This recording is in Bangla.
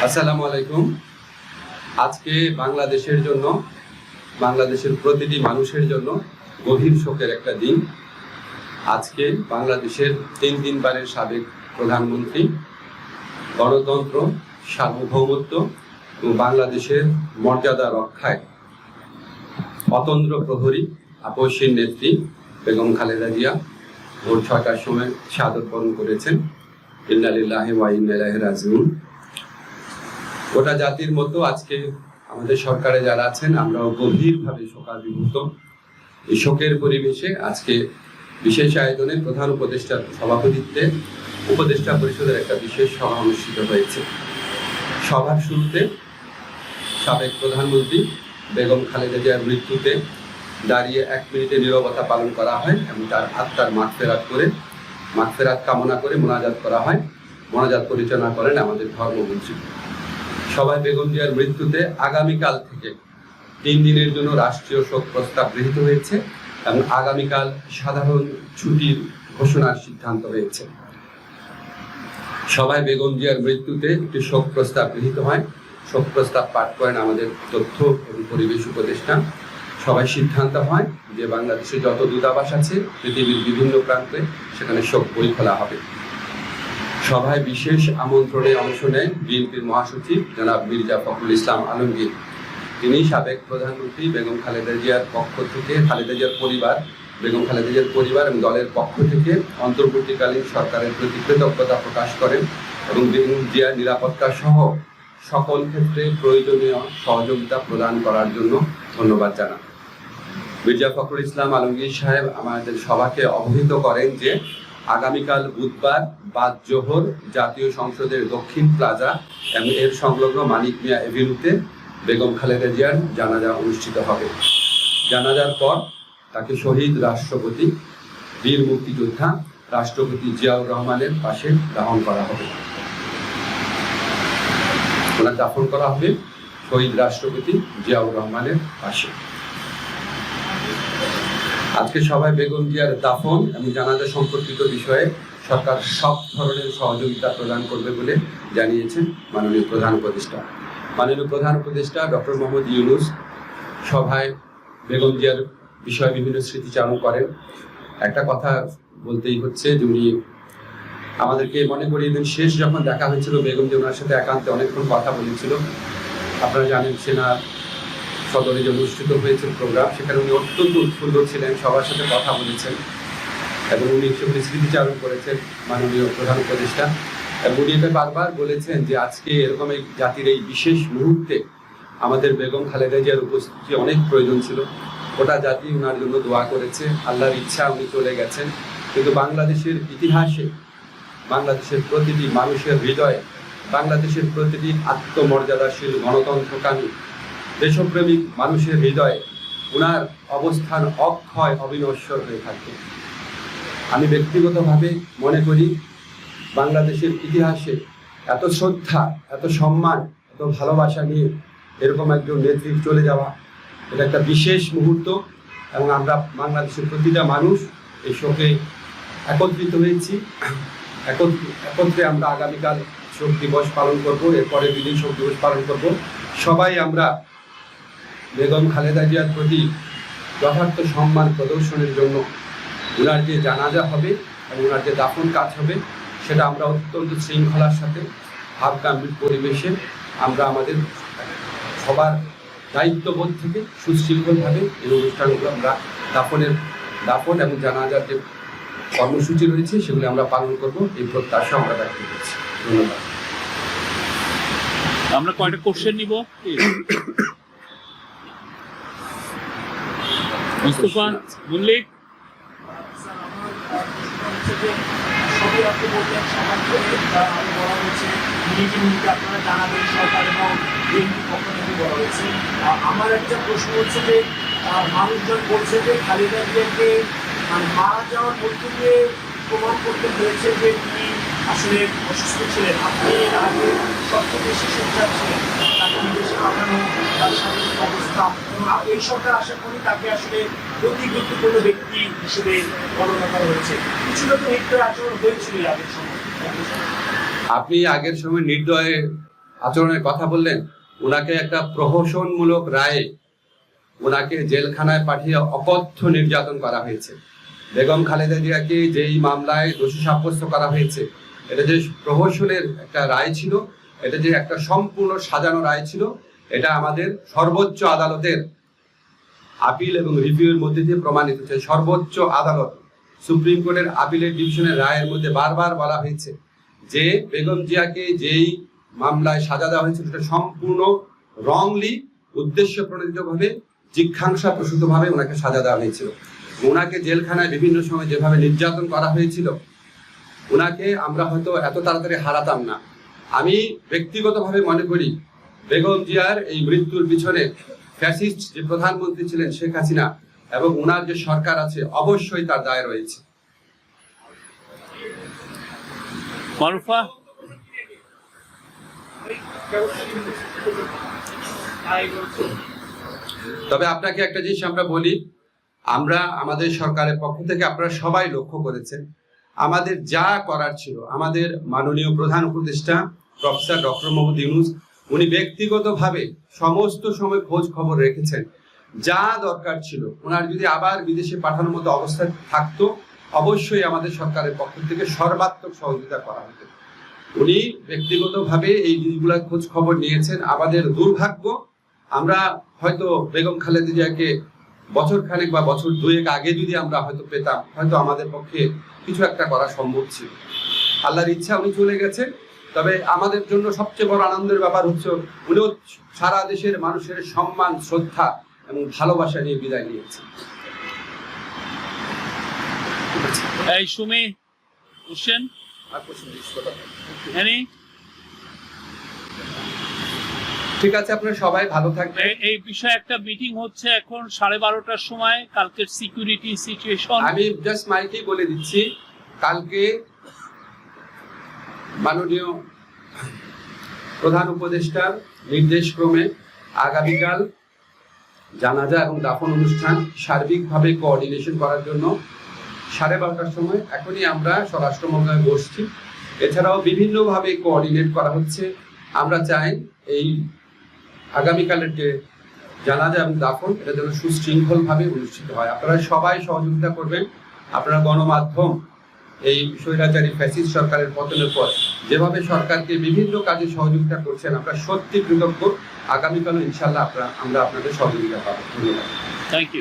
আসসালামু আলাইকুম। আজকে বাংলাদেশের জন্য, বাংলাদেশের প্রতিটি মানুষের জন্য গভীর শোকের একটা দিন। আজকে বাংলাদেশের তিনবারের সাবেক প্রধানমন্ত্রী, গণতন্ত্র, সার্বভৌমত্ব এবং বাংলাদেশের মর্যাদা রক্ষায় অতন্দ্র প্রহরী, আপসীর নেত্রী বেগম খালেদা জিয়া ভোর ৬টার সময় শাহাদাত বরণ করেছেন। ইন্না লিল্লাহি ওয়া ইন্না ইলাইহি রাজিউন। গোটা জাতির মতো আজকে আমাদের সরকারে যারা আছেন আমরাও গভীরভাবে শোকাভিভূত। এই শোকের পরিবেশে আজকে বিশেষ আয়োজনে প্রধান উপদেষ্টার সভাপতিত্বে উপদেষ্টা পরিষদের একটা বিশেষ সভা অনুষ্ঠিত হয়েছে। সভার শুরুতে সাবেক প্রধানমন্ত্রী বেগম খালেদা জিয়ার মৃত্যুতে দাঁড়িয়ে 1 মিনিটে নীরবতা পালন করা হয় এবং তার আত্মার মাগফিরাত কামনা করে মোনাজাত করা হয়। মোনাজাত পরিচালনা করেন আমাদের ধর্মমন্ত্রী। সভায় বেগম জিয়ার মৃত্যুতে আগামীকাল থেকে 3 দিনের জন্য রাষ্ট্রীয় শোক প্রস্তাব গৃহীত হয়েছে এবং আগামীকাল সাধারণ ছুটির ঘোষণার সিদ্ধান্ত হয়েছে। সভায় বেগম জিয়ার মৃত্যুতে একটি শোক প্রস্তাব গৃহীত হয়। শোক প্রস্তাব পাঠ করেন আমাদের তথ্য এবং পরিবেশ উপদেষ্টা। সবাই সিদ্ধান্ত হয় যে বাংলাদেশে যত দূতাবাস আছে পৃথিবীর বিভিন্ন প্রান্তে সেখানে শোক বই খোলা হবে। সভায় বিশেষ আমন্ত্রণে অংশ নেয় বিএনপির মহাসচিব জনাব মির্জা ফখরুল ইসলাম আলমগীর। তিনি সাবেক প্রধানমন্ত্রী বেগম খালেদা জিয়ার পক্ষ থেকে বেগম খালেদা জিয়ার পরিবার এবং দলের পক্ষ থেকে অন্তর্বর্তীকালীন সরকারের প্রতি কৃতজ্ঞতা প্রকাশ করেন এবং বেগম জিয়ার নিরাপত্তা সহ সকল ক্ষেত্রে প্রয়োজনীয় সহযোগিতা প্রদান করার জন্য ধন্যবাদ জানান। মির্জা ফখরুল ইসলাম আলমগীর সাহেব আমাদের সভাকে অবহিত করেন যে আগামীকাল বুধবার বাদ জোহর জাতীয় সংসদের দক্ষিণ প্লাজা এবং এর সংলগ্ন মানিক মিয়া এভিনিউতে বেগম খালেদা জিয়ার জানাজা অনুষ্ঠিত হবে। জানাজার পর তাকে শহীদ রাষ্ট্রপতি, বীর মুক্তিযোদ্ধা রাষ্ট্রপতি জিয়াউর রহমানের পাশে দাফন করা হবে। শহীদ রাষ্ট্রপতি জিয়াউর রহমানের পাশে। আজকে সভায় বেগম জিয়ার দাফন এবং জানাজা সম্পর্কিত বিষয়ে সরকার সব ধরনের সহযোগিতা প্রদান করবে বলে জানিয়েছেন মাননীয় প্রধান উপদেষ্টা। মাননীয় প্রধান উপদেষ্টা ডক্টর মোহাম্মদ ইউনূস সভায় বেগম জিয়ার বিষয়ে বিভিন্ন স্মৃতিচারণ করেন। একটা কথা বলতেই হচ্ছে যে উনি আমাদেরকে মনে করিয়ে দেন, শেষ যখন দেখা হয়েছিল বেগম জিয়া ওনার সাথে একান্তে অনেকক্ষণ কথা বলেছিল। আপনারা জানেন সেনা সদরে যে অনুষ্ঠিত হয়েছে প্রোগ্রাম, সেখানে উনি অত্যন্ত উৎফুল্ল ছিলেন, সবার সাথে কথা বলেছেন এবং উনি সেগুলি স্মৃতিচারণ করেছেন মাননীয় প্রধান উপদেষ্টা। এবং উনি এটা বারবার বলেছেন যে আজকে এরকম এই জাতির এই বিশেষ মুহূর্তে আমাদের বেগম খালেদা জিয়ার উপস্থিতি অনেক প্রয়োজন ছিল। গোটা জাতি ওনার জন্য দোয়া করেছে, আল্লাহর ইচ্ছা উনি চলে গেছেন। কিন্তু বাংলাদেশের ইতিহাসে, বাংলাদেশের প্রতিটি মানুষের হৃদয়ে, বাংলাদেশের প্রতিটি আত্মমর্যাদাশীল গণতন্ত্রকামী দেশপ্রেমিক মানুষের হৃদয়ে ওনার অবস্থান অক্ষয় অবিনশ্বর হয়ে থাকবে। আমি ব্যক্তিগতভাবে মনে করি বাংলাদেশের ইতিহাসে এত শ্রদ্ধা, এত সম্মান, এত ভালোবাসা নিয়ে এরকম একজন নেত্রী চলে যাওয়া, এটা একটা বিশেষ মুহূর্ত এবং আমরা বাংলাদেশের প্রতিটা মানুষ এই শোকে একত্রিত হয়েছি। একত্রে আমরা আগামীকাল শোক দিবস পালন করব, এরপরে 2 দিন শোক দিবস পালন করব। সবাই আমরা বেগম খালেদা জিয়ার প্রতি যথার্থ সম্মান প্রদর্শনের জন্য ওনার যে জানাজা হবে এবং ওনার যে দাফন কাজ হবে সেটা আমরা অত্যন্ত শৃঙ্খলার সাথে ভাবগাম্ভীর পরিবেশে আমরা আমাদের সবার দায়িত্ববোধ থেকে সুশৃঙ্খলভাবে এই অনুষ্ঠানগুলো আমরা দাফন এবং জানাজার যে কর্মসূচি রয়েছে সেগুলি আমরা পালন করব, এই প্রত্যাশা আমরা ব্যক্ত করছি। ধন্যবাদ। আমরা কয়টা কোশ্চেন নিব? মুস্তফা মল্লিক। আমার একটা প্রশ্ন হচ্ছে যে মানুষজন বলছে যে খালেদা জিয়াকে মারা যাওয়ার মধ্য দিয়ে প্রমাণ করতে হয়েছে যে তিনি আসলে অসুস্থ ছিলেন। আপনি এর আগে সবচেয়ে শিশুচার ছিলেন, তাকে বিদেশে পাঠানো, তার শারীরিক অবস্থা, এই সরকার আশা করি তাকে আসলে অতি গুরুত্বপূর্ণ ব্যক্তি হিসেবে গণনা করা হয়েছে। কিছু লোক নির্দয় আচরণ হয়েছিল আগের সময়। আপনি আগের সময় নির্দয় আচরণের কথা বললেন, ওনাকে একটা প্রহসনমূলক রায়ে ওনাকে জেলখানায় পাঠিয়ে অকথ্য নির্যাতন করা হয়েছে। বেগম খালেদা জিয়াকে যেই মামলায় দোষী সাব্যস্ত করা হয়েছে, এটা যে প্রহসনের একটা রায় ছিল, এটা যে একটা সম্পূর্ণ সাজানো রায় ছিল, এটা আমাদের সর্বোচ্চ আদালতের আপিল এবং রিভিউর মধ্যে দিয়ে প্রমাণিত হয়েছে। সর্বোচ্চ আদালত সুপ্রিম কোর্টের আপিলের ডিভিশনের রায়ের মধ্যে বারবার বলা হয়েছে যে বেগম জিয়াকে যেই মামলায় সাজা দেওয়া হয়েছিল সেটা সম্পূর্ণ রংলি, উদ্দেশ্য প্রণোদিতভাবে, জিজ্ঞাসা প্রসূতভাবে ওনাকে সাজা দেওয়া হয়েছিল। ওনাকে জেলখানায় বিভিন্ন সময় যেভাবে নির্যাতন করা হয়েছিল, ওনাকে আমরা হয়তো এত তাড়াতাড়ি হারাতাম না। আমি ব্যক্তিগতভাবে মনে করি বেগম জিয়ার এই মৃত্যুর পিছনে ফ্যাসিস্ট যে প্রধানমন্ত্রী ছিলেন শেখ হাসিনা এবং ওনার যে সরকার আছে, অবশ্যই তার দায় রয়েছে। মারুফা, তবে আপনাকে একটা জিনিস আমরা বলি, আমরা আমাদের সরকারের পক্ষ থেকে আপনারা সবাই লক্ষ্য করেছেন, আমাদের যা করার ছিল, আমাদের মাননীয় প্রধান উপদেষ্টা প্রফেসর ডক্টর মোহাম্মদ ইউনূস উনি ব্যক্তিগতভাবে সমস্ত সময় খোঁজ খবর রেখেছেন। যা দরকার ছিল, ওনার যদি আবার বিদেশে পাঠানোর মতো অবস্থা থাকতো, অবশ্যই আমাদের সরকারের পক্ষ থেকে সর্বাত্মক সহযোগিতা করা হতো। উনি ব্যক্তিগতভাবে এই জিনিসগুলোর খোঁজ খবর নিয়েছেন। আমাদের দুর্ভাগ্য, আমরা হয়তো বেগম খালেদা জিয়াকে বছর খানেক বা বছর দুয়েক আগে যদি আমরা হয়তো পেতাম, হয়তো আমাদের পক্ষে কিছু একটা করা সম্ভব ছিল। আল্লাহর ইচ্ছা উনি চলে গেছে। তবে আমাদের জন্য সবচেয়ে বড় আনন্দের ব্যাপার হচ্ছে উনিও সারা দেশের মানুষের সম্মান, শ্রদ্ধা এবং ভালোবাসা নিয়ে বিদায় নিয়েছে। এই সুমি, কোশ্চেন এনি? ঠিক আছে, আপনারা সবাই ভালো থাকবেন। এই বিষয়ে একটা মিটিং হচ্ছে এখন 12:30টার সময়, কালকের সিকিউরিটি সিচুয়েশন। আমি জাস্ট মাইকেই বলে দিচ্ছি, কালকে মাননীয় প্রধান উপদেষ্টার নির্দেশক্রমে আগামীকাল জানাজা এবং দাফন অনুষ্ঠান সার্বিকভাবে কোঅর্ডিনেশন করার জন্য 12:30টার সময় এখনই আমরা স্বরাষ্ট্র মন্ত্রণালয়ে বসছি। এছাড়াও বিভিন্নভাবে কোঅর্ডিনেট করা হচ্ছে। আমরা চাই এই আগামীকালের যে জানাজা এবং দাফন, এটা যেন সুশৃঙ্খলভাবে অনুষ্ঠিত হয়। আপনারা সবাই সহযোগিতা করবেন। আপনারা গণমাধ্যম এই স্বৈরাচারী ফ্যাসিস্ট সরকারের পতনের পর যেভাবে সরকারকে বিভিন্ন কাজে সহযোগিতা করছেন, আমরা সত্যি কৃতজ্ঞ। আগামীকালও ইনশাল্লাহ আমরা আপনাদের সহযোগিতা পাবো। ধন্যবাদ। Thank you.